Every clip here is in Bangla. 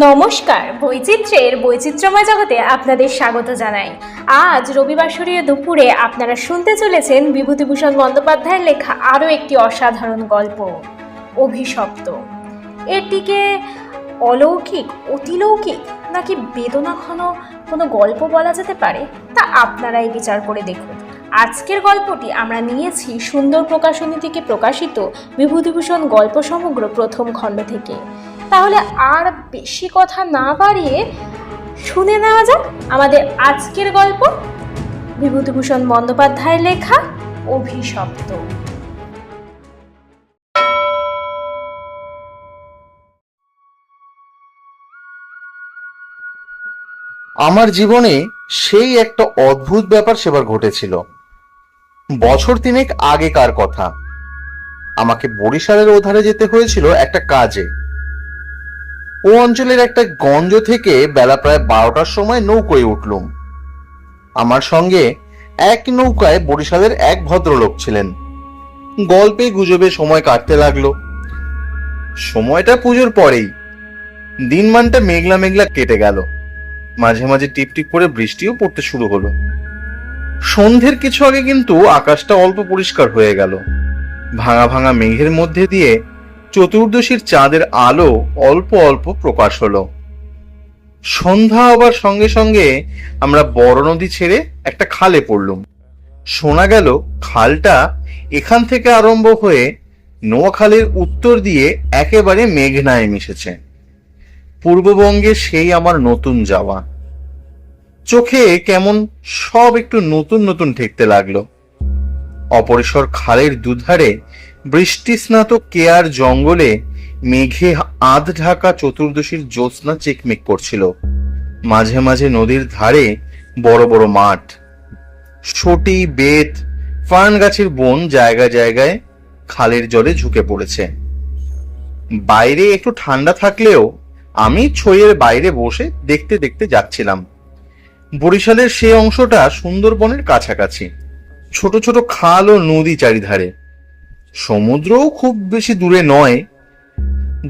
নমস্কার, বৈচিত্র্যের বৈচিত্র্যময় জগতে আপনাদের স্বাগত জানাই। আজ রবিবাসরীয় দুপুরে আপনারা শুনতে চলেছেন বিভূতিভূষণ বন্দ্যোপাধ্যায়ের লেখা আরও একটি অসাধারণ গল্প, অভিশপ্ত। এটিকে অলৌকিক, অতিলৌকিক নাকি বেদনাঘন কোনো গল্প বলা যেতে পারে, তা আপনারাই বিচার করে দেখুন। আজকের গল্পটি আমরা নিয়েছি সুন্দর প্রকাশনী থেকে প্রকাশিত বিভূতিভূষণ গল্প সমগ্র প্রথম খণ্ড থেকে। তাহলে আর বেশি কথা না বাড়িয়ে শুনে নেওয়া যাক আমাদের আজকের গল্প, বিভূতিভূষণ বন্দ্যোপাধ্যায়ের লেখা অভিশপ্ত। আমার জীবনে সেই একটা অদ্ভুত ব্যাপার সেবার ঘটেছিল। বছর তিনেক আগেকার কথা। আমাকে বরিশালের ওধারে যেতে হয়েছিল একটা কাজে। ও অঞ্চলের একটা গঞ্জ থেকে বেলা প্রায় 12টার সময় নৌকোয় উঠলুম। আমার সঙ্গে এক নৌকায় বরিশালের এক ভদ্রলোক ছিলেন। গল্পে গুজবে সময় কাটতে লাগলো। সময়টা পুজোর পরেই। দিনমানটা মেঘলা মেঘলা কেটে গেল। মাঝে মাঝে টিপটিপ করে বৃষ্টিও পড়তে শুরু হলো। সন্ধ্যের কিছু আগে কিন্তু আকাশটা অল্প পরিষ্কার হয়ে গেল। ভাঙা ভাঙা মেঘের মধ্যে দিয়ে চতুর্দশীর চাঁদের আলো অল্প অল্প প্রকাশ হলো। সন্ধ্যা হবার সঙ্গে সঙ্গে আমরা বড় নদী ছেড়ে একটা খালে পড়লুম। শোনা গেল খালটা এখান থেকে আরম্ভ হয়ে নোয়াখালীর উত্তর দিয়ে একেবারে মেঘনায় মিশেছে। পূর্ববঙ্গে সেই আমার নতুন যাওয়া। চোখে কেমন সব একটু নতুন নতুন ঠেকতে লাগলো। অপরিসর খালের দুধারে বৃষ্টি স্নাত কেয়ার জঙ্গলে মেঘে আধ ঢাকা চতুর্দশীর জ্যোৎস্না চিকমিক করছিল। মাঝে মাঝে নদীর ধারে বড় বড় মাঠ, সটি, বেত, ফার্ন গাছের বন জায়গায় জায়গায় খালের জলে ঝুঁকে পড়েছে। বাইরে একটু ঠান্ডা থাকলেও আমি ছইয়ের বাইরে বসে দেখতে দেখতে যাচ্ছিলাম। বরিশালের সে অংশটা সুন্দরবনের কাছাকাছি। ছোট ছোট খাল ও নদী চারিধারে। সমুদ্রও খুব বেশি দূরে নয়।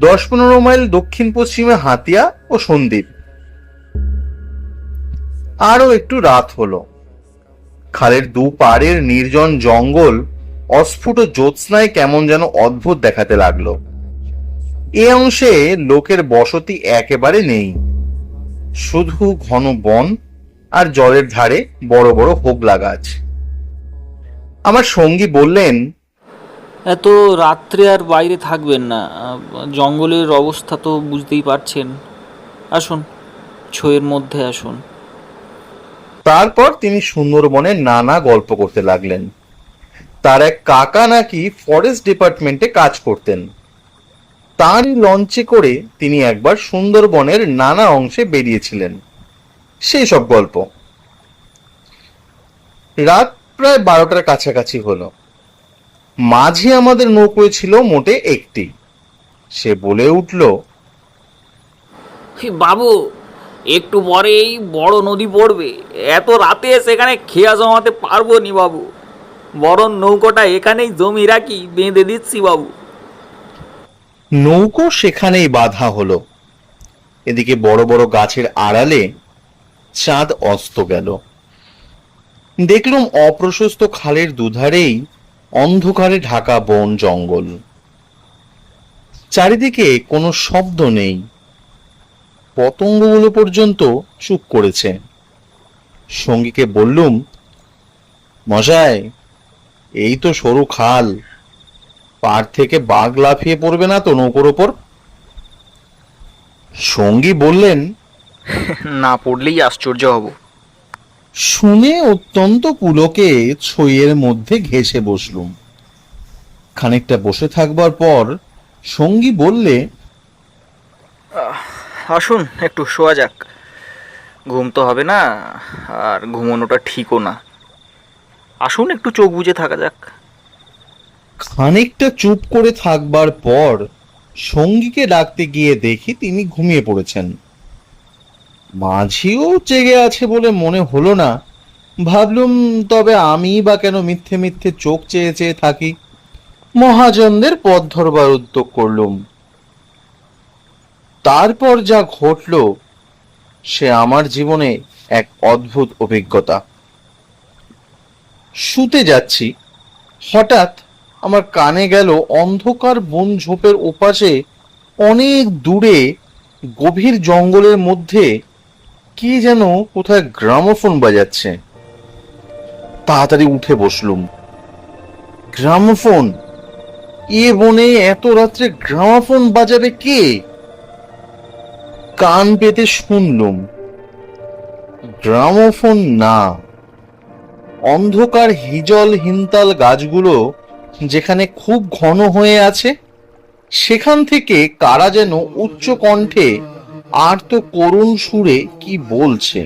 10-15 মাইল দক্ষিণ পশ্চিমে হাতিয়া ও সন্দ্বীপ। আরো একটু রাত হলো। খালের দুপাড়ের নির্জন জঙ্গল অস্ফুট জ্যোৎস্নায় কেমন যেন অদ্ভুত দেখাতে লাগলো। এ অংশে লোকের বসতি একেবারে নেই। শুধু ঘন বন আর জলের ধারে বড় বড় হোগলা গাছ। আমার সঙ্গী বললেন, এত রাত্রে আর বাইরে থাকবেন না, জঙ্গলের অবস্থা তো বুঝতেই পারছেন। আসুন, ছইয়ের মধ্যে আসুন। তারপর তিনি সুন্দরবনের নানা গল্প করতে লাগলেন। তার এক কাকা নাকি ফরেস্ট ডিপার্টমেন্টে কাজ করতেন। তারই লঞ্চে করে তিনি একবার সুন্দরবনের নানা অংশে বেরিয়েছিলেন। সেই সব গল্প। রাত প্রায় 12টার কাছাকাছি হলো। মাঝে আমাদের নৌকোয় ছিল মোটে একটি। সে বলে উঠল, বাবু, একটু পরেই বড় নদী পড়বে। এত রাতে সেখানে খেয়া জমাতে পারবো নি বাবু। বরং নৌকোটা এখানেই জমি রাখি, বেঁধে দিচ্ছি বাবু। নৌকো সেখানেই বাঁধা হলো। এদিকে বড় বড় গাছের আড়ালে চাঁদ অস্ত গেল। দেখলুম অপ্রশস্ত খালের দুধারেই অন্ধকারে ঢাকা বন জঙ্গল। চারিদিকে কোনো শব্দ নেই। পতঙ্গগুলো পর্যন্ত চুপ করেছে। সঙ্গীকে বললুম, মশাই, এই তো সরু খাল, পাড় থেকে বাঘ লাফিয়ে পড়বে না তো নৌকোর ওপর? সঙ্গী বললেন, না পড়লেই আশ্চর্য হব। শুনে অত্যন্ত পুলকে ছইয়ের মধ্যে ঘেঁষে বসলুম। খানিকটা বসে থাকবার পর সঙ্গী বললে, আসুন একটু শোয়া যাক। ঘুম তো হবে না, আর ঘুমানোটা ঠিকও না। আসুন একটু চোখ বুজে থাকা যাক। খানিকটা চুপ করে থাকবার পর সঙ্গীকে ডাকতে গিয়ে দেখি তিনি ঘুমিয়ে পড়েছেন। মাঝিও জেগে আছে বলে মনে হলো না। ভাবলুম, তবে আমি বা কেন মিথ্যে মিথ্যে চোখ চেয়ে চেয়ে থাকি। মহাজনদের পথ ধরবার উদ্যোগ করলুম। তারপর যা ঘটল সে আমার জীবনে এক অদ্ভুত অভিজ্ঞতা। শুতে যাচ্ছি, হঠাৎ আমার কানে গেল অন্ধকার বন ঝোপের ওপাশে অনেক দূরে গভীর জঙ্গলের মধ্যে কে যেন কোথায় গ্রামোফোন বাজাচ্ছে। তাড়াতাড়ি উঠে বসলুম। গ্রামোফোন? এ বনে এত রাত্রে গ্রামোফোন বাজাবে কে? কান পেতে শুনলুম, গ্রামোফোন না, অন্ধকার হিজল হিমতাল গাছগুলো যেখানে খুব ঘন হয়ে আছে সেখান থেকে কারা যেন উচ্চ কণ্ঠে আর তো করুণ সুরে কি বলছে।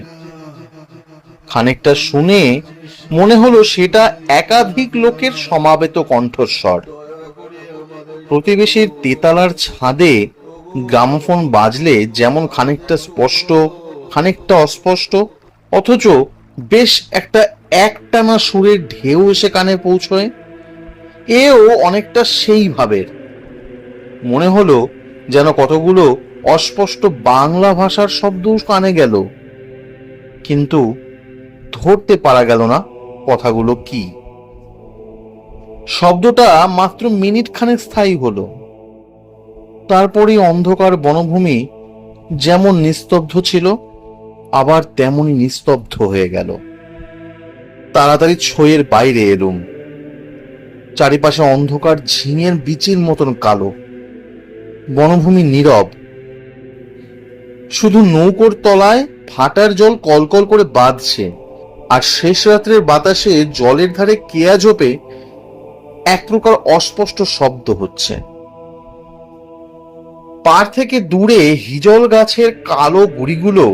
খানিকটা শুনে মনে হলো সেটা একাধিক লোকের সমাবেত কণ্ঠস্বর। প্রতিবেশীর তেতালার ছাদে গ্রামোফোন বাজলে যেমন খানিকটা স্পষ্ট খানিকটা অস্পষ্ট, অথচ বেশ একটা একটানা সুরের ঢেউ এসে কানে পৌঁছয়, এও অনেকটা সেই ভাবের। মনে হলো যেন কতগুলো অস্পষ্ট বাংলা ভাষার শব্দ কানে গেল, কিন্তু ধরতে পারা গেল না কথাগুলো কি। শব্দটা মাত্র মিনিট খানেক স্থায়ী হলো, তারপরই অন্ধকার বনভূমি যেমন নিস্তব্ধ ছিল আবার তেমনই নিস্তব্ধ হয়ে গেল। তাড়াতাড়ি ছইয়ের বাইরে এলুম। চারিপাশে অন্ধকার ঝিঙের বিচির মতন কালো, বনভূমি নীরব। শুধু নৌকোর তলায় ফাটার জল কলকল করে বাঁধছে, আর শেষ রাত্রের বাতাসে জলের ধারে কেয়া ঝোপে এক প্রকার অস্পষ্ট শব্দ হচ্ছে। পার থেকে দূরে হিজল গাছের কালো গুড়িগুলো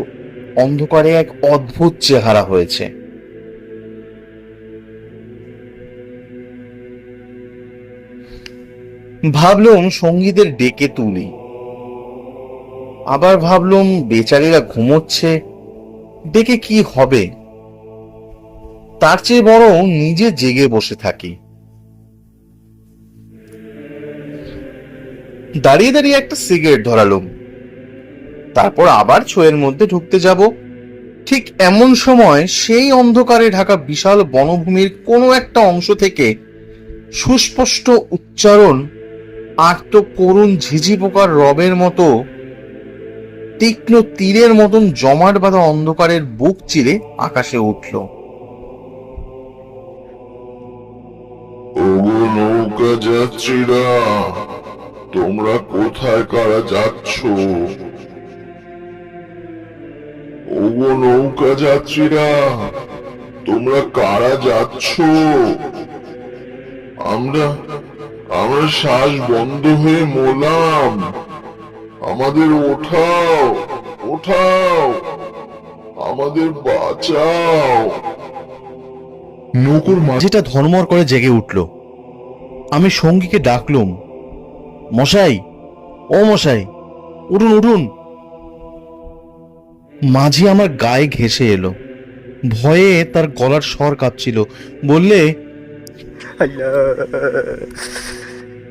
অন্ধকারে এক অদ্ভুত চেহারা হয়েছে। ভাবলুম সঙ্গীদের ডেকে তুলি, আবার ভাবলুম বেচারীরা ঘুমোচ্ছে, ডেকে কি হবে, তার চেয়ে বরং নিজে জেগে বসে থাকি। দাঁড়িয়ে দাঁড়িয়ে একটা সিগারেট ধরালুম, তারপর আবার ছয়ের মধ্যে ঢুকতে যাব। ঠিক এমন সময় সেই অন্ধকারে ঢাকা বিশাল বনভূমির কোনো একটা অংশ থেকে সুস্পষ্ট উচ্চারণ আর্ত করুণ ঝিঝি পোকার রবের মতো তীক্ষ্ণ তীরের মতন জমাট বাঁধা অন্ধকারের বুক চিরে আকাশে উঠল। ওগো নৌকা যাত্রীরা, তোমরা কোথায় কারা যাচ্ছ? ওগো নৌকা যাত্রীরা, তোমরা কারা যাচ্ছ? আমরা আমরা শ্বাস বন্ধ হয়ে মরলাম, আমাদের ওঠাও, ওঠাও, আমাদের বাঁচাও। নৌকোর মাঝিটা ধর্মর করে জেগে উঠল। আমি সঙ্গীকে ডাকলুম, মশাই, ও মশাই, উঠুন উঠুন। মাঝি আমার গায়ে ঘেঁষে এলো, ভয়ে তার গলার স্বর কাঁপছিল। বললে, আল্লাহ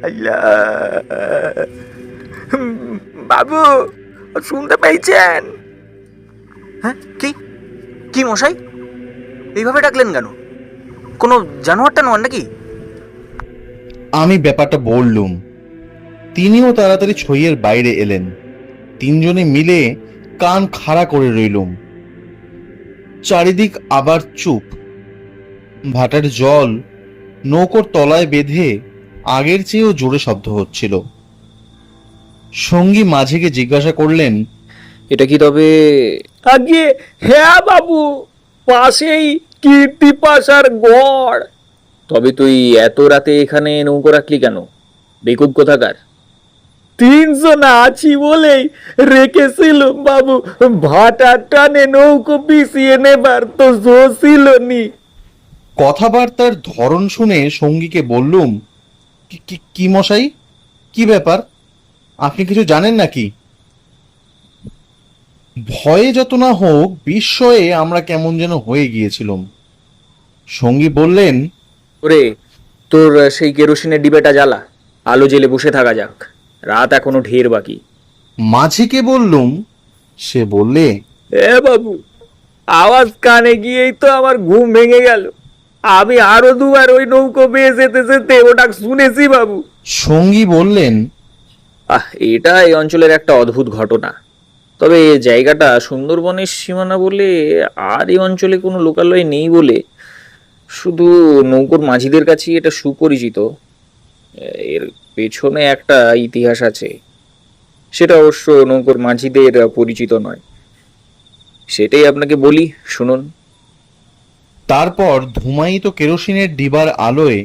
আল্লাহ, বাবু শুনতে পেয়েছেন? হ্যাঁ, কি কি মশাই, এইভাবে ডাকলেন কেন? কোনো জানোয়ার টানোয়ার নাকি? আমি ব্যাপারটা বললুম। তিনিও তাড়াতাড়ি ছইয়ের বাইরে এলেন। তিনজনে মিলে কান খাড়া করে রইলুম। চারিদিক আবার চুপ। ভাটার জল নৌকোর তলায় বেঁধে আগের চেয়েও জোরে শব্দ হচ্ছিল। সঙ্গী মাঝিকে জিজ্ঞাসা করলেন, এটা কি তবে? আগে হ্যাঁ বাবু, পাশেই কীর্তি পাশার গড়। তবে তুই এত রাতে এখানে নৌকো রাখলি কেন? বেকুব কোথাকার। 3 জন আছি বলেই রেখেছিল বাবু, ভাটার টানে নৌকো পিছিয়ে নেবার তো জো ছিল নি। কথাবার্তার ধরন শুনে সঙ্গীকে বললুম, কি মশাই, কি ব্যাপার, আপনি কিছু জানেন নাকি? ভয়ে যত না হোক বিস্ময়ে আমরা কেমন যেন হয়ে গিয়েছিলাম। সঙ্গী বললেন, ওরে, তোর সেই কেরোসিনের ডিবেটা জ্বালা, আলো জেলে বসে থাকা যাক, রাত এখনো ঢের বাকি। মাঝিকে বললুম। সে বললে, এ বাবু, আওয়াজ কানে গিয়েই তো আমার ঘুম ভেঙে গেল। আমি আরো দুবার ওই নৌকো বেয়ে যেতে যেতে ওটা শুনেছি বাবু। সঙ্গী বললেন, এটা এই অঞ্চলের একটা অদ্ভুত ঘটনা। তবে জায়গাটা সুন্দরবনের সীমানা বলে আর এই অঞ্চলে কোনো লোকালয় নেই বলে শুধু নৌকোর মাঝিদের কাছেই এটা সুপরিচিত। এর পেছনে একটা ইতিহাস আছে, সেটা অবশ্য নৌকোর মাঝিদের পরিচিত নয়। সেটাই আপনাকে বলি, শুনুন। তারপর ধূমায়িত কেরোসিনের ডিবার আলোয়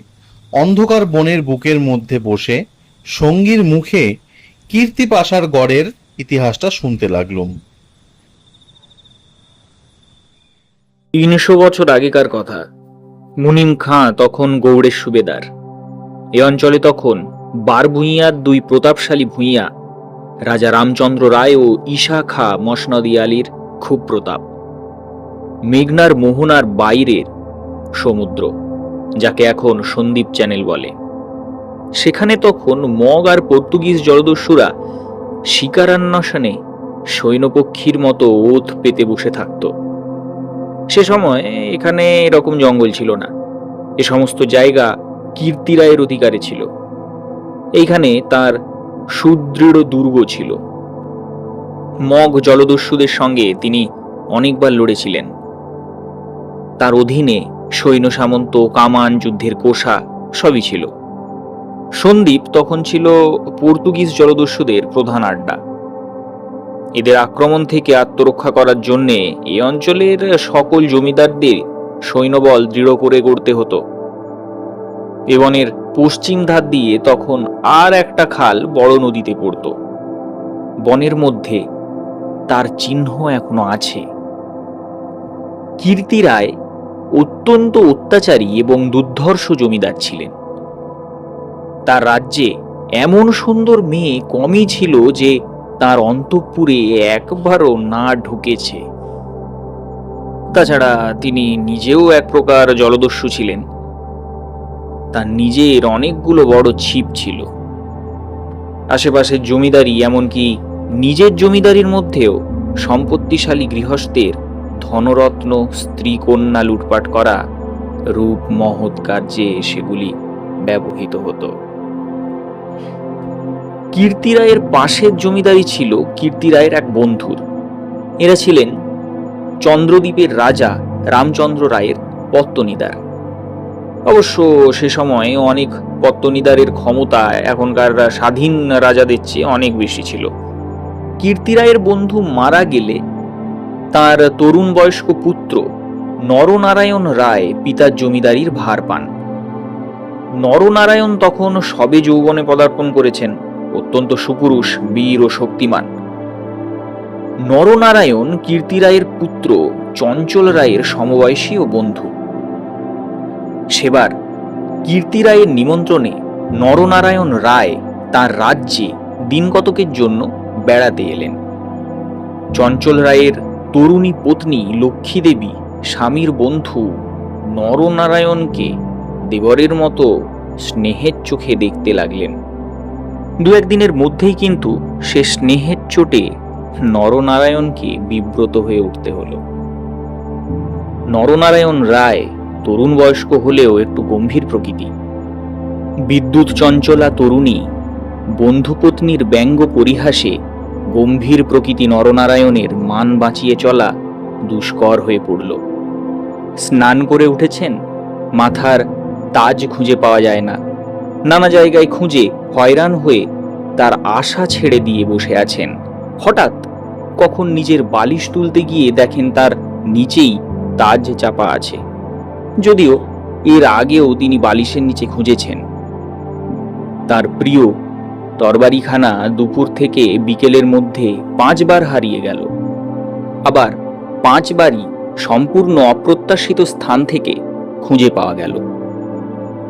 অন্ধকার বনের বুকের মধ্যে বসে সঙ্গীর মুখে কীর্তিপাশার গড়ের ইতিহাসটা শুনতে লাগলুম। 300 বছর আগেকার কথা। মুনিম খাঁ তখন গৌড়ের সুবেদার। এ অঞ্চলে তখন বারভূঁইয়ার 2 প্রতাপশালী ভূঁইয়া, রাজা রামচন্দ্র রায় ও ঈশা খাঁ মসনদী আলীর খুব প্রতাপ। মেঘনার মোহনার বাইরের সমুদ্র, যাকে এখন সন্দ্বীপ চ্যানেল বলে, সেখানে তখন মগ আর পর্তুগিজ জলদস্যুরা শিকারান্বেষণে সৈন্যপক্ষীর মতো ওত পেতে বসে থাকত। সে সময় এখানে এরকম জঙ্গল ছিল না। এ সমস্ত জায়গা কীর্তিরায়ের অধিকারে ছিল। এইখানে তার সুদৃঢ় দুর্গ ছিল। মগ জলদস্যুদের সঙ্গে তিনি অনেকবার লড়েছিলেন। তার অধীনে সৈন্য সামন্ত, কামান, যুদ্ধের কোষা সবই ছিল। সন্দ্বীপ তখন ছিল পর্তুগিজ জলদস্যুদের প্রধান আড্ডা। এদের আক্রমণ থেকে আত্মরক্ষা করার জন্যে এই অঞ্চলের সকল জমিদারদের সৈন্যবল দৃঢ় করে গড়তে হতো। এ বনের পশ্চিম ধার দিয়ে তখন আর একটা খাল বড় নদীতে পড়ত। বনের মধ্যে তার চিহ্ন এখনো আছে। কীর্তি রায় অত্যন্ত অত্যাচারী এবং দুর্ধর্ষ জমিদার ছিলেন। তার রাজ্যে এমন সুন্দর মেয়ে কমই ছিল যে তার অন্তঃপুরে একবারও না ঢুকেছে। তাছাড়া তিনি নিজেও এক প্রকার জলদস্যু ছিলেন। তার নিজের অনেকগুলো বড় ছিপ ছিল। আশেপাশের জমিদারি, এমনকি নিজের জমিদারির মধ্যেও সম্পত্তিশালী গৃহস্থের ধনরত্ন, স্ত্রী কন্যা লুটপাট করা রূপ মহৎ কার্যে সেগুলি ব্যবহৃত হতো। কীর্তি রায়ের পাশের জমিদারি ছিল কীর্তি রায়ের এক বন্ধুর। এরা ছিলেন চন্দ্রদ্বীপের রাজা রামচন্দ্র রায়ের পত্তনিদার। অবশ্য সে সময় অনেক পত্তনিদারের ক্ষমতা এখনকার স্বাধীন রাজাদের চেয়ে অনেক বেশি ছিল। কীর্তি রায়ের বন্ধু মারা গেলে তার তরুণ বয়স্ক পুত্র নরনারায়ণ রায় পিতার জমিদারির ভার পান। নরনারায়ণ তখন সবে যৌবনে পদার্পণ করেছেন, অত্যন্ত সুপুরুষ, বীর ও শক্তিমান। নরনারায়ণ কীর্তি রায়ের পুত্র চঞ্চল রায়ের সমবয়সী ও বন্ধু। সেবার কীর্তি রায়ের নিমন্ত্রণে নরনারায়ণ রায় তার রাজ্যে দিনকতকের জন্য বেড়াতে এলেন। চঞ্চল রায়ের তরুণী পত্নী লক্ষ্মী দেবী স্বামীর বন্ধু নরনারায়ণকে দেবরের মতো স্নেহের চোখে দেখতে লাগলেন। 2-1 দিনের মধ্যেই কিন্তু সে স্নেহের চোটে নরনারায়ণকে বিব্রত হয়ে উঠতে হলো। নরনারায়ণ রায় তরুণ বয়স্ক হলেও একটু গম্ভীর প্রকৃতি। বিদ্যুৎ চঞ্চলা তরুণী বন্ধুপত্নীর ব্যঙ্গ পরিহাসে গম্ভীর প্রকৃতি নরনারায়ণের মান বাঁচিয়ে চলা দুষ্কর হয়ে পড়ল। স্নান করে উঠেছেন, মাথার তাজ খুঁজে পাওয়া যায় না। নানা জায়গায় খুঁজে হয়রান হয়ে তার আশা ছেড়ে দিয়ে বসে আছেন। হঠাৎ কখন নিজের বালিশ তুলতে গিয়ে দেখেন তার নিচেই তাজ চাপা আছে, যদিও এর আগেও তিনি বালিশের নিচে খুঁজেছেন। তার প্রিয় তরবারিখানা দুপুর থেকে বিকেলের মধ্যে 5 বার হারিয়ে গেল। আবার 5 বারই সম্পূর্ণ অপ্রত্যাশিত স্থান থেকে খুঁজে পাওয়া গেল।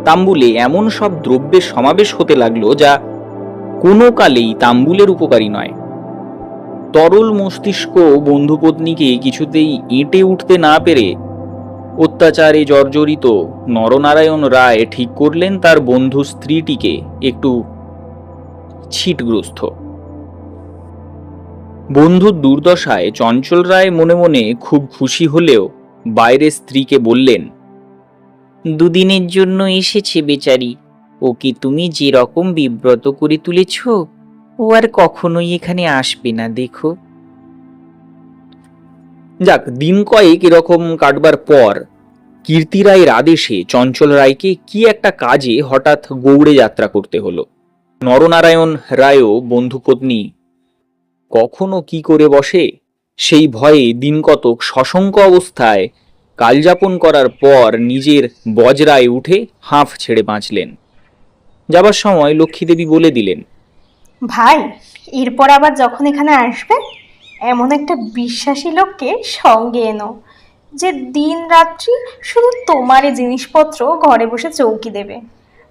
তাম্বুলে এমন সব দ্রব্যের সমাবেশ হতে লাগলো যা কোনো কালেই তাম্বুলের উপকারী নয়। তরল মস্তিষ্ক বন্ধুপত্নীকে কিছুতেই এঁটে উঠতে না পেরে অত্যাচারে জর্জরিত নরনারায়ণ রায় ঠিক করলেন তার বন্ধু স্ত্রীটিকে একটু ছিটগ্রস্ত। বন্ধুর দুর্দশায় চঞ্চল রায় মনে মনে খুব খুশি হলেও বাইরে স্ত্রীকে বললেন, দুদিনের জন্য এসেছে বেচারি, ওকে তুমি যে রকম বিব্রত করে তুলেছ, ও আর কখনোই এখানে আসবে না দেখো। যাক, দিন কয়েক এরকম কাটবার পর কীর্তি রায়ের আদেশে চঞ্চল রায়কে কি একটা কাজে হঠাৎ গৌড়ে যাত্রা করতে হলো। নরনারায়ণ রায়ও বন্ধুপত্নী কখনো কি করে বসে সেই ভয়ে দিন কতক সশঙ্ক অবস্থায় কালযাপন করার পর নিজের বজরায় উঠে হাঁফ ছেড়ে বাঁচলেন। যাবার সময় লক্ষ্মীদেবী বলে দিলেন, ভাই, এরপর আবার যখন এখানে আসবে, এমন একটা বিশ্বাসী লোককে সঙ্গে এনো, যে দিন রাত্রি শুধু তোমারই জিনিসপত্র ঘরে বসে চৌকি দেবে।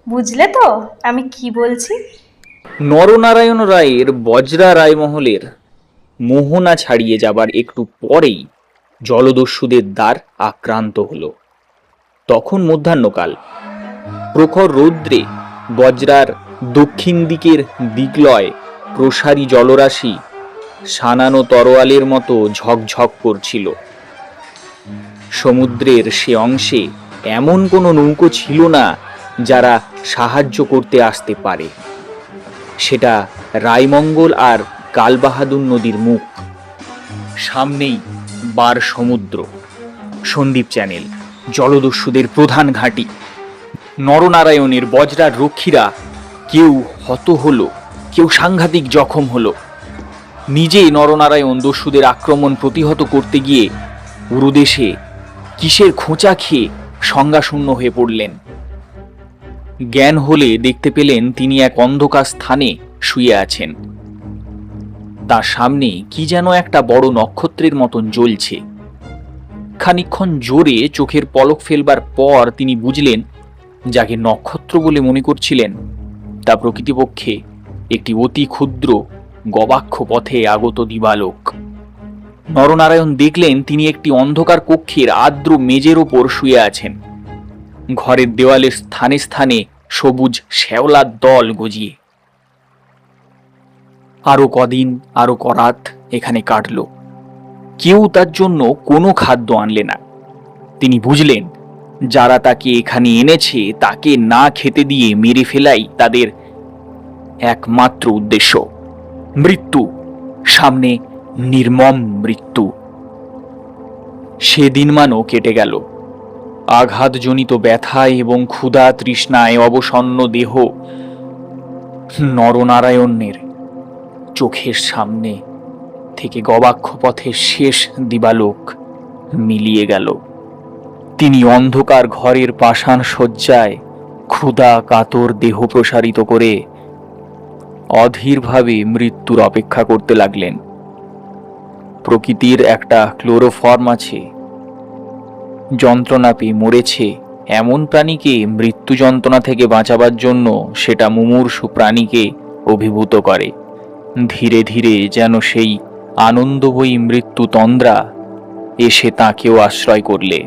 বুঝলে তো আমি কি বলছি? নরনারায়ণ রায়ের বজরা রায়মহলের মোহনা ছাড়িয়ে যাবার একটু পরেই জলদস্যুদের দ্বার আক্রান্ত হল। তখন মধ্যাহ্নকাল। প্রখর রৌদ্রে বজরার দক্ষিণ দিকের দিগ্লয় প্রসারী জলরাশি সানানো তরোয়ালের মতো ঝকঝক করছিল। সমুদ্রের সে অংশে এমন কোনো নৌকো ছিল না যারা সাহায্য করতে আসতে পারে। সেটা রায়মঙ্গল আর কালবাহাদুর নদীর মুখ। সামনেই বার সমুদ্র, সন্দ্বীপ চ্যানেল, জলদস্যুদের প্রধান ঘাঁটি। নরনারায়ণের বজরার রক্ষীরা কেউ হত হলো, কেউ সাংঘাতিক জখম হলো। নিজেই নরনারায়ণ দস্যুদের আক্রমণ প্রতিহত করতে গিয়ে উরুদেশে কিসের খোঁচা খেয়ে সংজ্ঞাশূন্য হয়ে পড়লেন। জ্ঞান হলে দেখতে পেলেন তিনি এক অন্ধকার স্থানে শুয়ে আছেন। তার সামনে কি যেন একটা বড় নক্ষত্রের মতন জ্বলছে। খানিকক্ষণ জোরে চোখের পলক ফেলবার পর তিনি বুঝলেন, যাকে নক্ষত্র বলে মনে করছিলেন তা প্রকৃতপক্ষে একটি অতি ক্ষুদ্র গবাক্ষ পথে আগত দিবালোক। নরনারায়ণ দেখলেন তিনি একটি অন্ধকার কক্ষের আর্দ্র মেজের ওপর শুয়ে আছেন, ঘরের দেওয়ালের স্থানে স্থানে সবুজ শ্যাওলার দল গজিয়ে। আরো কদিন, আরো করাত এখানে কাটল। কেউ তার জন্য কোনো খাদ্য আনলে না। তিনি বুঝলেন, যারা তাকে এখানে এনেছে তাকে না খেতে দিয়ে মেরে ফেলাই তাদের একমাত্র উদ্দেশ্য। মৃত্যু, সামনে নির্মম মৃত্যু। সেদিনমানও কেটে গেল। আঘাতজনিত ব্যথায় এবং ক্ষুধা তৃষ্ণায় অবসন্ন দেহ নরনারায়ণের চোখের সামনে থেকে গবাক্ষ পথের শেষ দিবালোক মিলিয়ে গেল। তিনি অন্ধকার ঘরের পাষাণ শয্যায় ক্ষুধা কাতর দেহ প্রসারিত করে অধীরভাবে মৃত্যুর অপেক্ষা করতে লাগলেন। প্রকৃতির একটা ক্লোরোফর্ম আছে, যন্ত্রণা পেয়ে মরেছে এমন প্রাণীকে মৃত্যু যন্ত্রণা থেকে বাঁচাবার জন্য সেটা মুমূর্ষু প্রাণীকে অভিভূত করে। ধীরে ধীরে যেন সেই আনন্দময়ী মৃত্যু তন্দ্রা এসে তাকেও আশ্রয় করলে।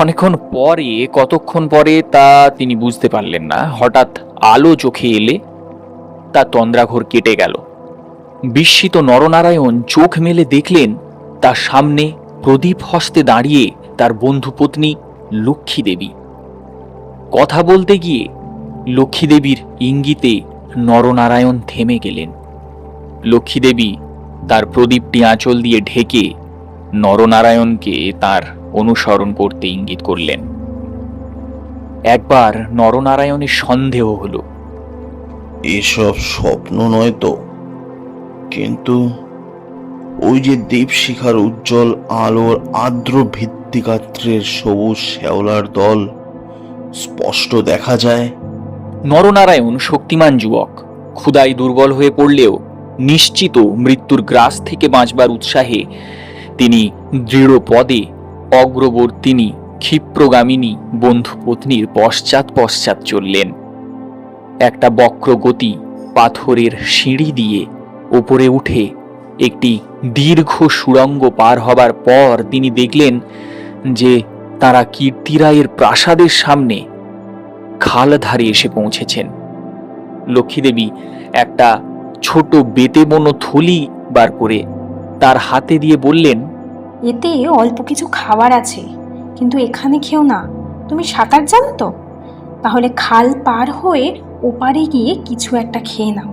অনেকক্ষণ পরে, কতক্ষণ পরে তা তিনি বুঝতে পারলেন না, হঠাৎ আলো চোখে এলে তা তন্দ্রাঘোর কেটে গেল। বিস্মিত নরনারায়ণ চোখ মেলে দেখলেন তার সামনে প্রদীপ হস্তে দাঁড়িয়ে তার বন্ধুপত্নী লক্ষ্মী দেবী। কথা বলতে গিয়ে লক্ষ্মী দেবীর ইঙ্গিতে নরনারায়ণ থেমে গেলেন। লক্ষ্মী দেবী তার প্রদীপটি আঁচল দিয়ে ঢেকে নরনারায়ণকে তার অনুসরণ করতে ইঙ্গিত করলেন। একবার নরনারায়ণের সন্দেহ হলো, এসব স্বপ্ন নয় তো? কিন্তু ওই যে দীপশিখার উজ্জ্বল আলোর আর্দ্র ভিত্তিগাত্রের সবুজ শ্যাওলার দল স্পষ্ট দেখা যায়। নরনারায়ণ শক্তিমান যুবক, ক্ষুধায় দুর্বল হয়ে পড়লেও নিশ্চিত মৃত্যুর গ্রাস থেকে বাঁচবার উৎসাহে তিনি দৃঢ় পদে অগ্রবর্তিনী ক্ষিপ্রগামিনী বন্ধুপত্নীর পশ্চাৎ পশ্চাৎ চললেন। একটা বক্রগতি পাথরের সিঁড়ি দিয়ে উপরে উঠে একটি দীর্ঘ সুড়ঙ্গ পার হবার পর তিনি দেখলেন যে তারা কীর্তিরায়ের প্রাসাদের সামনে খাল ধারে এসে পৌঁছেছেন। লক্ষ্মীদেবী একটা ছোট বেতে বোনো থলি বার করে তার হাতে দিয়ে বললেন, এতে অল্প কিছু খাবার আছে, কিন্তু এখানে খেও না। তুমি সাঁতার জানো তো? তাহলে খাল পার হয়ে ওপারে গিয়ে কিছু একটা খেয়ে নাও,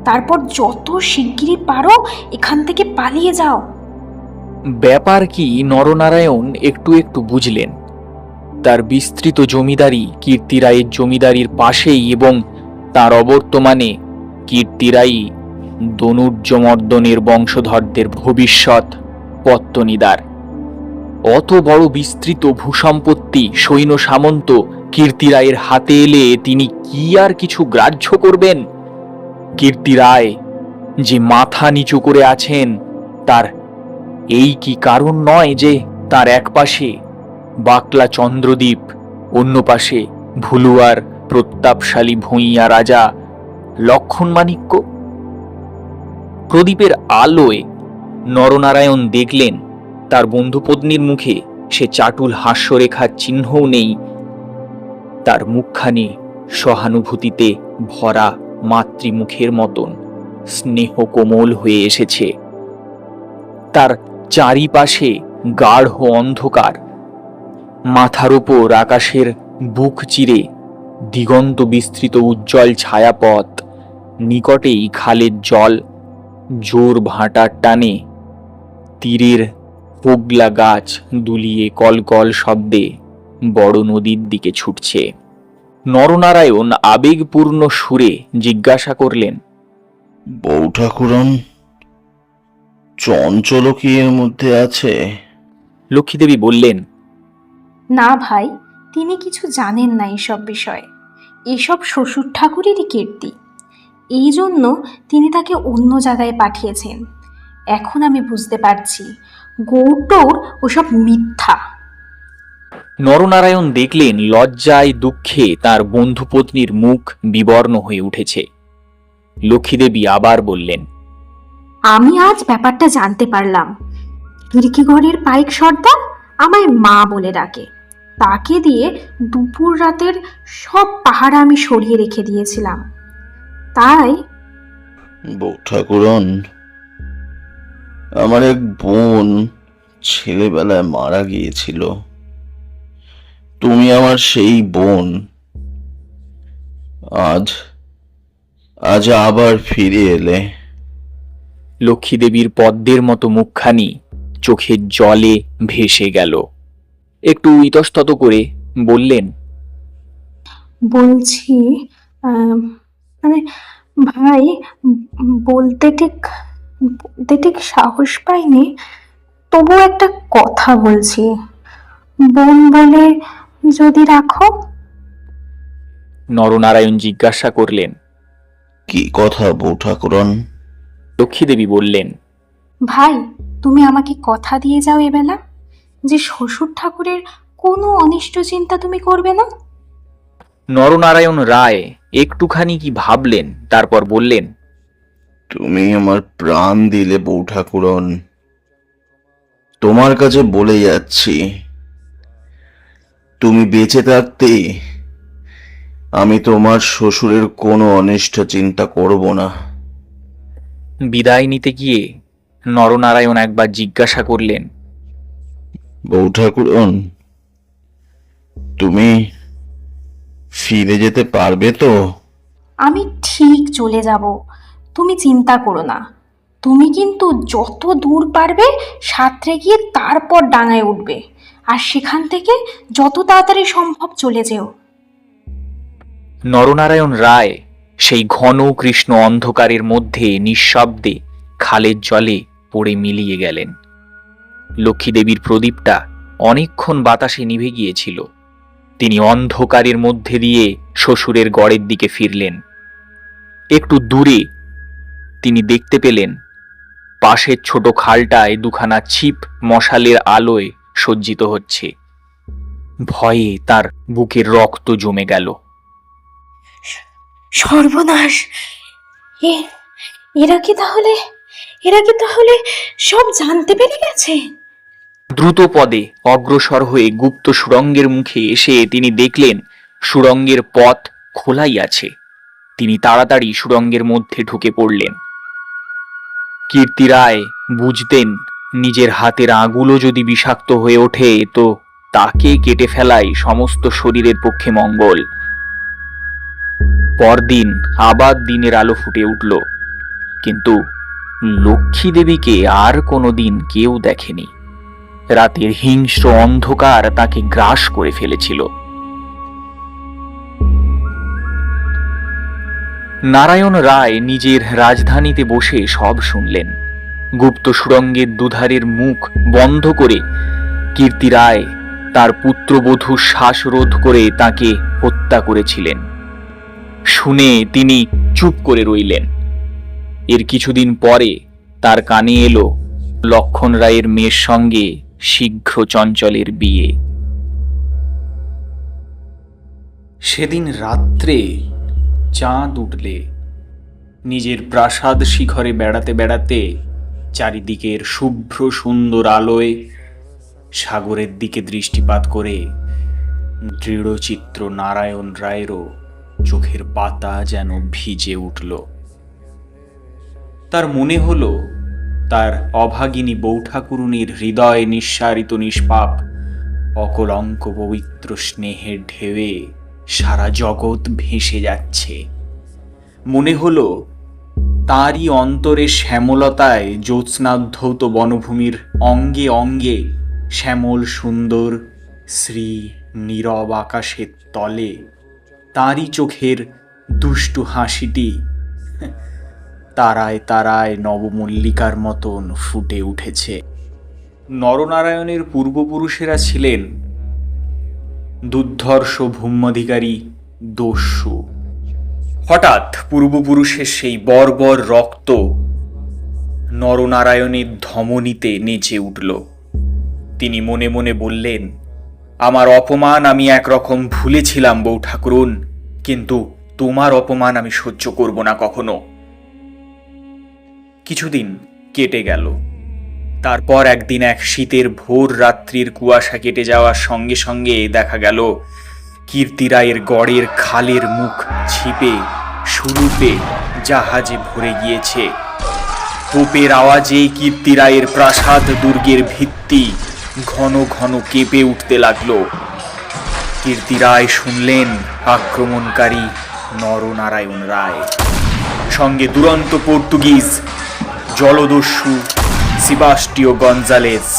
তারপর যত শিগগিরই পারো এখান থেকে পালিয়ে যাও। ব্যাপার কি নরনারায়ণ একটু একটু বুঝলেন। তার বিস্তৃত জমিদারি কীর্তিরায়ের জমিদারির পাশেই এবং তার অবর্তমানে কীর্তিরাই ধনুর্যমর্দনের বংশধরদের ভবিষ্যৎ পত্তনিদার। অত বড় বিস্তৃত ভূসম্পত্তি সৈন্য সামন্ত কীর্তিরায়ের হাতে এলে তিনি কি আর কিছু গ্রাহ্য করবেন? কীর্তিরায় যে মাথা নিচু করে আছেন, তার এই কি কারণ নয় যে তার এক পাশে বাকলা চন্দ্রদ্বীপ, অন্য পাশে ভুলুয়ার প্রতাপশালী ভূঁইয়া রাজা লক্ষণমাণিক্য? প্রদীপের আলোয় নরনারায়ণ দেখলেন তার বন্ধুপত্নীর মুখে সে চাটুল হাস্যরেখার চিহ্নও নেই। তার মুখখানি সহানুভূতিতে ভরা মাতৃমুখের মতন স্নেহ কোমল হয়ে এসেছে। তার চারিপাশে গাঢ় অন্ধকার, মাথার উপর আকাশের বুক চিরে দিগন্ত বিস্তৃত উজ্জ্বল ছায়াপথ, নিকটেই খালের জল জোর ভাটার টানে তীরের পোগলা গাছ দুলিয়ে কলকল শব্দে বড় নদীর দিকে ছুটছে। নরনারায়ণ আবেগপূর্ণ সুরে জিজ্ঞাসা করলেন, বউ ঠাকুরন, চঞ্চল কি এর মধ্যে আছে? লক্ষ্মীদেবী বললেন, না ভাই, তিনি কিছু জানেন না এসব বিষয়ে। এসব শ্বশুর ঠাকুরেরই কীর্তি, এই জন্য তিনি তাকে অন্য জায়গায় পাঠিয়েছেন। এখন আমি বুঝতে পারছি গৌটর ওসব মিথ্যা। নরনারায়ণ দেখলেন লজ্জায় দুঃখে তার বন্ধুপত্নীর মুখ বিবর্ণ হয়ে উঠেছে। লক্ষ্মীদেবী আবার বললেন, আমি আজ ব্যাপারটা জানতে পারলাম। ঘরের পাইক সর্দার আমায় মা বলে ডাকে। তাকে দিয়ে দুপুর রাতের সব পাহারা আমি সরিয়ে রেখে দিয়েছিলাম। তাই বউ ঠাকুরন, আমার এক বোন ছেলেবেলায় মারা গিয়েছিল। তুমি আমার সেই বোন। আজ আজ আবার ফিরে এলে। লক্ষ্মীদেবীর পদ্মের মতো মুখখানি চোখের জলে ভেসে গেল। একটু ইতস্তত করে বললেন, বলছি মানে ভাই, বলতে ঠিক সাহস পাইনি, তবু একটা কথা বলছি। বোন বলে যদি রাখো। নরনারায়ণ জিজ্ঞাসা করলেন, কি কথা বউ ঠাকুরন? লক্ষ্মীদেবী বললেন, ভাই, তুমি আমাকে কথা দিয়ে যাও এবেলা যে শ্বশুর ঠাকুরের কোনো অনিষ্ট চিন্তা তুমি করবে না। নরনারায়ণ রায় একটুখানি কি ভাবলেন, তারপর বললেন, তুমি আমার প্রাণ দিলে বউ ঠাকুরন। তোমার কাছে বলে যাচ্ছি, তুমি বেঁচে থাকতে আমি তোমার শ্বশুরের কোনো অনিষ্ট চিন্তা করব না। বিদায় নিতে গিয়ে নরনারায়ণ একবার জিজ্ঞাসা করলেন, বউ ঠাকুরন, তুমি ফিরে যেতে পারবে তো? আমি ঠিক চলে যাব, তুমি চিন্তা করো না। তুমি কিন্তু যত দূর পারবে সাঁতরে গিয়ে তারপর ডাঙায় উঠবে, আর সেখান থেকে যত তাড়াতাড়ি সম্ভব চলে যেও। নরনারায়ণ রায় সেই ঘন কৃষ্ণ অন্ধকারের মধ্যে নিঃশব্দে খালের জলে পড়ে মিলিয়ে গেলেন। লক্ষ্মীদেবীর প্রদীপটা অনেকক্ষণ বাতাসে নিভে গিয়েছিল। তিনি অন্ধকারের মধ্যে দিয়ে শ্বশুরের গড়ের দিকে ফিরলেন। একটু দূরে তিনি দেখতে পেলেন পাশের ছোট খালটায় দুখানা ছিপ মশালের আলোয় সজ্জিত হচ্ছে। ভয়ে তার বুকের রক্ত জমে গেল। সর্বনাশ! এরা কি তাহলে সব জানতে পেরে গেছে? দ্রুত পদে অগ্রসর হয়ে গুপ্ত সুড়ঙ্গের মুখে এসে তিনি দেখলেন সুড়ঙ্গের পথ খোলাই আছে। তিনি তাড়াতাড়ি সুড়ঙ্গের মধ্যে ঢুকে পড়লেন। কীর্তি রায় বুঝতেন নিজের হাতের আঙুলও যদি বিষাক্ত হয়ে ওঠে তো তাকে কেটে ফেলাই সমস্ত শরীরের পক্ষে মঙ্গল। পরদিন আবার দিনের আলো ফুটে উঠল, কিন্তু লক্ষ্মী দেবীকে আর কোনোদিন কেউ দেখেনি। রাতের হিংস্র অন্ধকার তাকে গ্রাস করে ফেলেছিল। নারায়ণ রায় নিজের রাজধানীতে বসে সব শুনলেন। গুপ্ত সুড়ঙ্গের দুধারের মুখ বন্ধ করে কীর্তি রায় তার পুত্রবধূর শ্বাসরোধ করে তাকে হত্যা করেছিলেন। শুনে তিনি চুপ করে রইলেন। এর কিছুদিন পরে তার কানে এলো লক্ষণ রায়ের মেয়ের সঙ্গে শীঘ্র চঞ্চলের বিয়ে। সেদিন রাত্রে চাঁদ উঠলে নিজের প্রাসাদ শিখরে বেড়াতে বেড়াতে চারিদিকের শুভ্র সুন্দর আলোয় সাগরের দিকে দৃষ্টিপাত করে দৃঢ়চিত্র নারায়ণ রায়েরও চোখের পাতা যেন ভিজে উঠল। তার মনে হলো তার অভাগিনী বৌঠাকুরুনির হৃদয় নিঃসারিত নিষ্পাপ অকলঙ্ক পবিত্র স্নেহের ঢেউয়ে সারা জগৎ ভেসে যাচ্ছে। মনে হলো তারই অন্তরে শ্যামলতায় জ্যোৎস্নাধৌত বনভূমির অঙ্গে অঙ্গে শ্যামল সুন্দর শ্রী নীরব আকাশের তলে তারই চোখের দুষ্টু হাসিটি তারায় তারায় নবমল্লিকার মতন ফুটে উঠেছে। নরনারায়ণের পূর্বপুরুষেরা ছিলেন দুর্ধর্ষ ভূম্যাধিকারী দস্যু। হঠাৎ পূর্বপুরুষের সেই বর্বর রক্ত নরনারায়ণের ধমনীতে নেচে উঠল। তিনি মনে মনে বললেন, আমার অপমান আমি একরকম ভুলেছিলাম বউ ঠাকুরুন, কিন্তু তোমার অপমান আমি সহ্য করব না কখনো। কিছুদিন কেটে গেল। তারপর একদিন এক শীতের ভোর রাত্রির কুয়াশা কেটে যাওয়ার সঙ্গে সঙ্গে দেখা গেল কীর্তি রায়ের গড়ের খালের মুখ ছিপে সুরূপে জাহাজে ভরে গিয়েছে। তোপের আওয়াজে কীর্তি রায়ের প্রাসাদ দুর্গের ভিত্তি ঘন ঘন কেঁপে উঠতে লাগলো। কীর্তি রায় শুনলেন আক্রমণকারী নরনারায়ণ রায়, সঙ্গে দুরন্ত পর্তুগিজ জলদস্যু সেবাস্টিও গঞ্জালেস।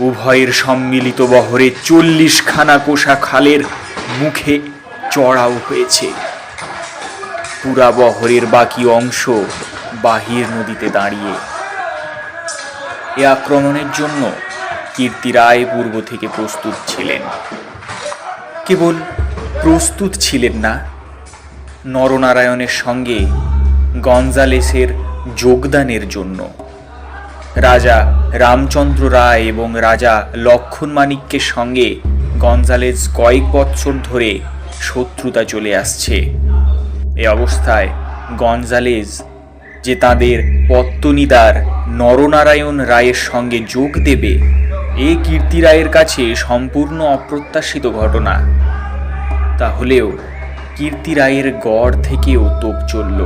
উভয়ের সম্মিলিত বহরে 40খানা কোষা খালের মুখে চড়াও হয়েছে। পুরা বহরের বাকি অংশ বাহির নদীতে দাঁড়িয়ে। এ আক্রমণের জন্য কীর্তি রায় পূর্ব থেকে প্রস্তুত ছিলেন। কেবল প্রস্তুত ছিলেন না, নরনারায়ণের সঙ্গে গঞ্জালেসের যোগদানের জন্য। রাজা রামচন্দ্র রায় এবং রাজা লক্ষণ মাণিক্যের সঙ্গে গঞ্জালেস কয়েক বৎসর ধরে শত্রুতা চলে আসছে। এ অবস্থায় গঞ্জালেস যে তাদের পত্তনিদার নরনারায়ণ রায়ের সঙ্গে যোগ দেবে, এ কীর্তি রায়ের কাছে সম্পূর্ণ অপ্রত্যাশিত ঘটনা। তাহলেও কীর্তি রায়ের গড় থেকেও তোপ চলল।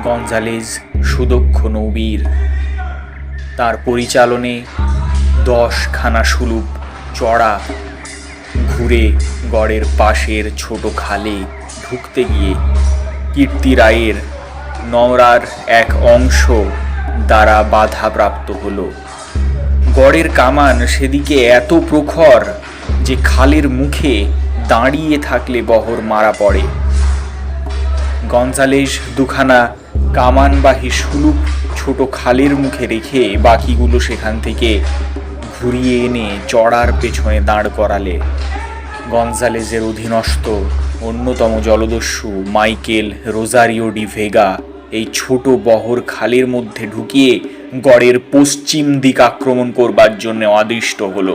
গঞ্জালেস সুদক্ষ নৌবীর, তার পরিচালনে 10খানা সুলুপ চড়া ঘুরে গড়ের পাশের ছোট খালে ঢুকতে গিয়ে কীর্তি রায়ের নওরার এক অংশ দ্বারা বাধাপ্রাপ্ত হল। গড়ের কামান সেদিকে এত প্রখর যে খালের মুখে দাঁড়িয়ে থাকলে বহর মারা পড়ে। গঞ্জালেস 2খানা কামানবাহী সুলুপ ছোট খালের মুখে রেখে বাকিগুলো সেখান থেকে ঘুরিয়ে এনে চড়ার পেছনে দাঁড় করালে গঞ্জালেসের অধীনস্থ অন্যতম জলদস্যু মাইকেল রোজারিও ডি ভেগা এই ছোট বহর খালের মধ্যে ঢুকিয়ে গড়ের পশ্চিম দিক আক্রমণ করবার জন্য আদিষ্ট হল।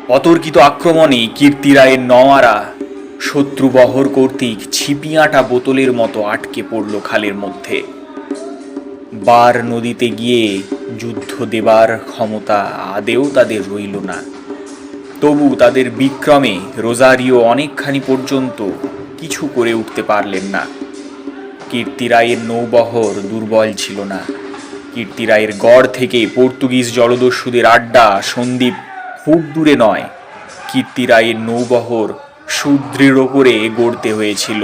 অতর্কিত আক্রমণে কীর্তি রায়ের নওয়ারা শত্রু বহর কর্তৃক ছিপিয়াটা বোতলের মতো আটকে পড়ল খালের মধ্যে। বার নদীতে গিয়ে যুদ্ধ দেবার ক্ষমতা আদেও তাদের রইল না। তবু তাদের বিক্রমে রোজারিও অনেকখানি পর্যন্ত কিছু করে উঠতে পারলেন না। কীর্তিরায়ের নৌবহর দুর্বল ছিল না। কীর্তিরায়ের গড় থেকে পর্তুগিজ জলদস্যুদের আড্ডা সন্দ্বীপ খুব দূরে নয়। কীর্তিরায়ের নৌবহর সুদৃঢ় করে গড়তে হয়েছিল।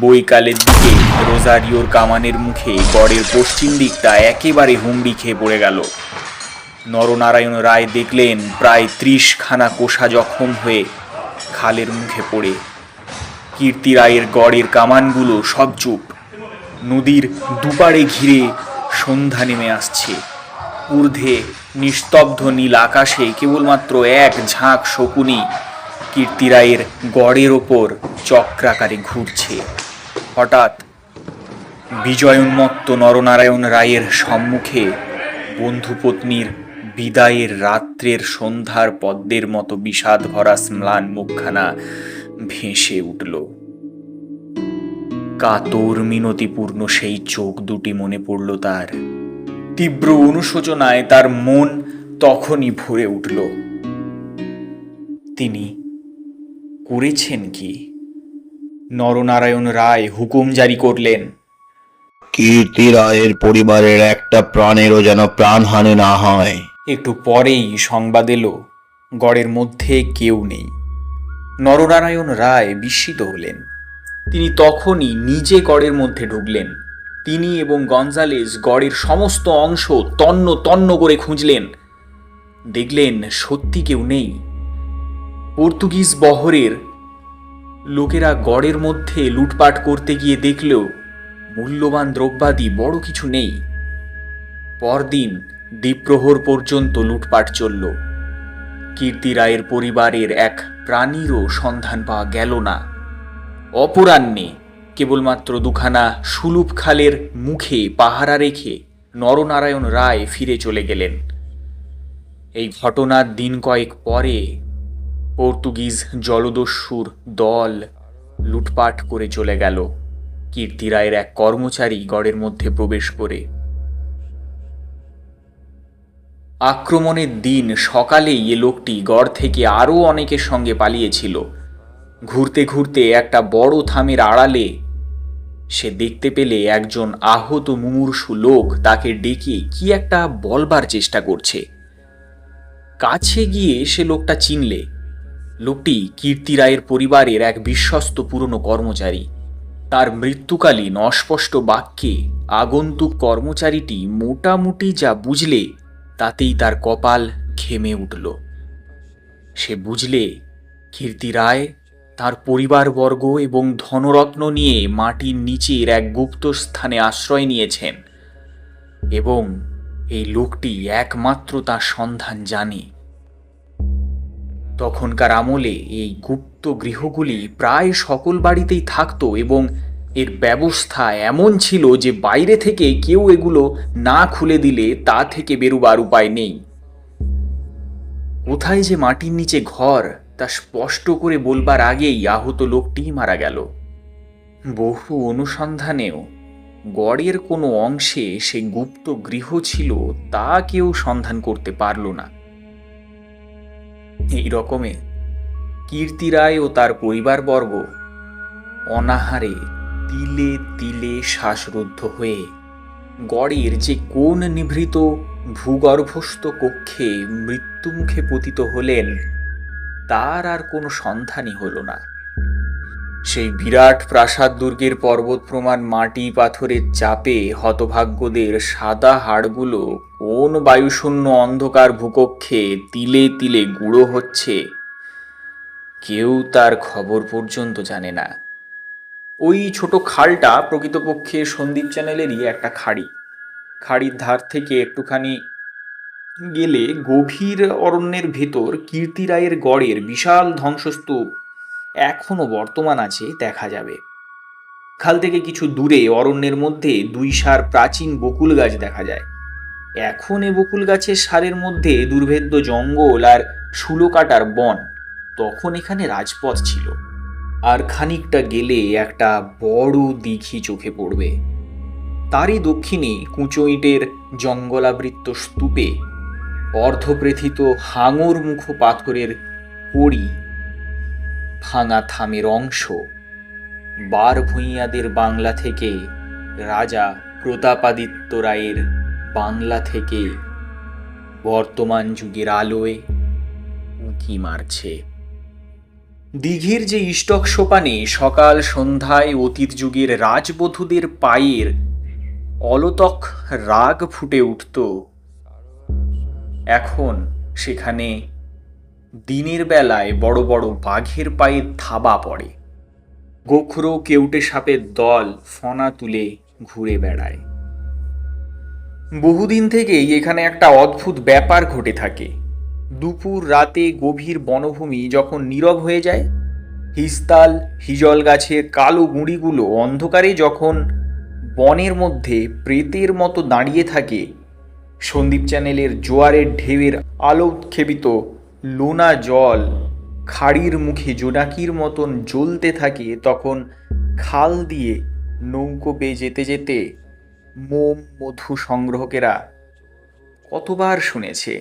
বৈকালের দিকে রোজারিওর কামানের মুখে গড়ের পশ্চিম দিকটা একেবারে হুমড়ি খেয়ে পড়ে গেল। নরনারায়ণ রায় দেখলেন প্রায় 30 খানা কোষা জখম হয়ে খালের মুখে পড়ে। কীর্তিরায়ের গড়ের কামানগুলো সব চুপ। নদীর দুপাড়ে ঘিরে সন্ধ্যা নেমে আসছে। ঊর্ধ্বে নিস্তব্ধ নীল আকাশে কেবলমাত্র এক ঝাঁক শকুনি কীর্তিরায়ের গড়ের ওপর চক্রাকারে ঘুরছে। হঠাৎ বিজয়োন্মত্ত নরনারায়ণ রায়ের সম্মুখে বন্ধুপত্নীর বিদায়ের রাত্রের সন্ধ্যার পদ্মের মতো বিষাদ ভরা ম্লান মুখখানা ভেসে উঠল। কাতর মিনতিপূর্ণ সেই চোখ দুটি মনে পড়ল তার। তীব্র অনুশোচনায় তার মন তখনই ভরে উঠল। তিনি করেছেন কি? নরনারায়ণ রায় হুকুম জারি করলেন, কীর্তি রায়ের পরিবারের একটা প্রাণেরও যেন প্রাণহানি না হয়। একটু পরেই সংবাদ এলো গড়ের মধ্যে কেউ নেই। নরনারায়ণ রায় বিস্মিত হলেন। তিনি তখনই নিজে গড়ের মধ্যে ঢুকলেন। তিনি এবং গঞ্জালেস গড়ের সমস্ত অংশ তন্ন তন্ন করে খুঁজলেন। দেখলেন সত্যি কেউ নেই। পর্তুগিজ বহরের লোকেরা গড়ের মধ্যে লুটপাট করতে গিয়ে দেখলেও মূল্যবান দ্রব্যাদি বড় কিছু নেই। পরদিন দ্বীপ্রহর পর্যন্ত লুটপাট চলল। কীর্তি রায়ের পরিবারের এক প্রাণীরও সন্ধান পাওয়া গেল না। অপরাহ্নে কেবলমাত্র দুখানা সুলুপ খালের মুখে পাহারা রেখে নরনারায়ণ রায় ফিরে চলে গেলেন। এই ঘটনার দিন কয়েক পরে পর্তুগিজ জলদস্যুর দল লুটপাট করে চলে গেল। কীর্তি রায়ের এক কর্মচারী গড়ের মধ্যে প্রবেশ করে। আক্রমণের দিন সকালেই এ লোকটি গড় থেকে আরও অনেকের সঙ্গে পালিয়েছিল। ঘুরতে ঘুরতে একটা বড় থামের আড়ালে সে দেখতে পেলে একজন আহত মুমূর্ষু লোক তাকে ডেকে কি একটা বলবার চেষ্টা করছে। কাছে গিয়ে সে লোকটা চিনলে। লোকটি কীর্তি রায়ের পরিবারের এক বিশ্বস্ত পুরনো কর্মচারী। তার মৃত্যুকালীন অস্পষ্ট বাক্যে আগন্তুক কর্মচারীটি মোটামুটি যা বুঝলে তাতেই তার কপাল ঘেমে উঠল। সে বুঝলে কীর্তি রায় তার পরিবারবর্গ এবং ধনরত্ন নিয়ে মাটির নিচের এক গুপ্ত স্থানে আশ্রয় নিয়েছেন এবং এই লোকটি একমাত্র তার সন্ধান জানে। তখনকার আমলে এই গুপ্ত গৃহগুলি প্রায় সকল বাড়িতেই থাকতো এবং এর ব্যবস্থা এমন ছিল যে বাইরে থেকে কেউ এগুলো না খুলে দিলে তা থেকে বেরুবার উপায় নেই। কোথায় যে মাটির নিচে ঘর তা স্পষ্ট করে বলবার আগেই আহত লোকটি মারা গেল। বহু অনুসন্ধানেও গড়ের কোনো অংশে সে গুপ্ত গৃহ ছিল তা কেউ সন্ধান করতে পারল না। এই রকমে কীর্তি রায় ও তার পরিবারবর্গ অনাহারে তিলে তিলে শ্বাসরুদ্ধ হয়ে গড়ের যে কোন নিভৃত ভূগর্ভস্থ কক্ষে মৃত্যুমুখে পতিত হলেন তার আর কোনো সন্ধানই হল না। সেই বিরাট প্রাসাদ দুর্গের পর্বত প্রমাণ মাটি পাথরের চাপে হতভাগ্যদের সাদা হাড়গুলো কোন বায়ুশূন্য অন্ধকার ভূকক্ষে তিলে তিলে গুঁড়ো হচ্ছে কেউ তার খবর পর্যন্ত জানে না। ওই ছোট খালটা প্রকৃতপক্ষে সন্দীপ চ্যানেলেরই একটা খাড়ি। খাড়ির ধার থেকে একটুখানি গেলে গভীর অরণ্যের ভেতর কীর্তি রায়ের গড়ের বিশাল ধ্বংসস্তূপ এখনো বর্তমান আছে দেখা যাবে। খাল থেকে কিছু দূরে অরণ্যের মধ্যে 2 সার প্রাচীন বকুল গাছ দেখা যায়। এখন এ বকুল গাছের সারের মধ্যে দুর্ভেদ্য জঙ্গল আর শুলো কাটার বন। তখন এখানে রাজপথ ছিল। আর খানিকটা গেলে একটা বড় দিঘি চোখে পড়বে। তারই দক্ষিণে কুঁচো ইটের জঙ্গলাবৃত্ত স্তূপে অর্ধপ্রেথিত হাঙর মুখ পাথরের কড়ি, ভাঙা থামের অংশ, বার ভূঁইয়াদের বাংলা থেকে, রাজা প্রতাপাদিত্য রায়ের বাংলা থেকে বর্তমান যুগের আলোয় উঁকি মারছে। দিঘির যে ইষ্টক সোপানে সকাল সন্ধ্যায় অতীত যুগের রাজবধূদের পায়ের অলতক রাগ ফুটে উঠত, এখন সেখানে দিনের বেলায় বড় বড় বাঘের পায়ে থাবা পড়ে। গোখরো কেউটে সাপের দল ফনা তুলে ঘুরে বেড়ায়। বহুদিন থেকেই এখানে একটা অদ্ভুত ব্যাপার ঘটে থাকে। দুপুর রাতে গভীর বনভূমি যখন নীরব হয়ে যায়, হিস্তাল হিজল গাছের কালো গুঁড়িগুলো অন্ধকারে যখন বনের মধ্যে প্রেতের মতো দাঁড়িয়ে থাকে, সন্দীপ চ্যানেলের জোয়ারের ঢেউয়ের আলো উৎক্ষেপিত লোনা জল খাড়ির মুখে জোনাকির মতন জ্বলতে থাকে, তখন খাল দিয়ে নৌকো বেয়ে যেতে যেতে মোম মধু সংগ্রহকেরা কতবার শুনেছে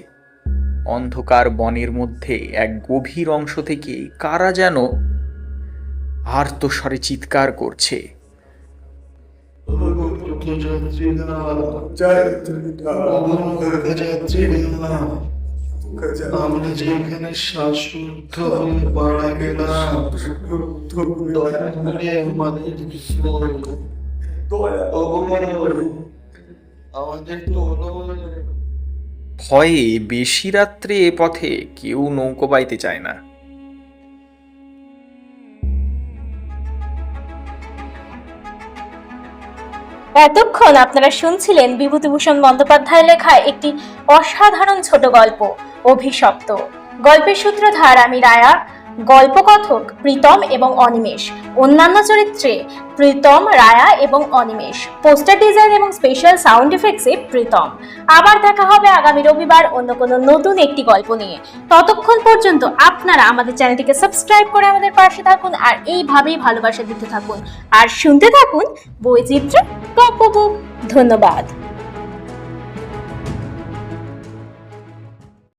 অন্ধকার বনের মধ্যে এক গভীর অংশ থেকে কারা যেন আর্তস্বরে চিৎকার করছে। আমরা যেখানে শ্বাসরুদ্ধ হয়ে মারা গেলাম, দয়া করে আমাদের আমাদের ভয়ে বেশি রাত্রে এ পথে কেউ নৌকো বাইতে চায় না। এতক্ষণ আপনারা শুনছিলেন বিভূতিভূষণ বন্দ্যোপাধ্যায়ের লেখা একটি অসাধারণ ছোট গল্প অভিশপ্ত। গল্পের সূত্রধার আমি রায়া, গল্পকথক প্রীতম এবং অনিমেষ, অন্যান্য চরিত্রে প্রীতম, রায়া এবং অনিমেষ, পোস্টার ডিজাইন এবং স্পেশাল সাউন্ড এফেক্টসে প্রীতম। আবার দেখা হবে আগামী রবিবার অন্য কোনো নতুন একটি গল্প নিয়ে। ততক্ষণ পর্যন্ত আপনারা আমাদের চ্যানেলটিকে সাবস্ক্রাইব করে আমাদের পাশে থাকুন আর এইভাবেই ভালোবাসা দিতে থাকুন আর শুনতে থাকুন বৈচিত্র্য গল্প বুক। ধন্যবাদ।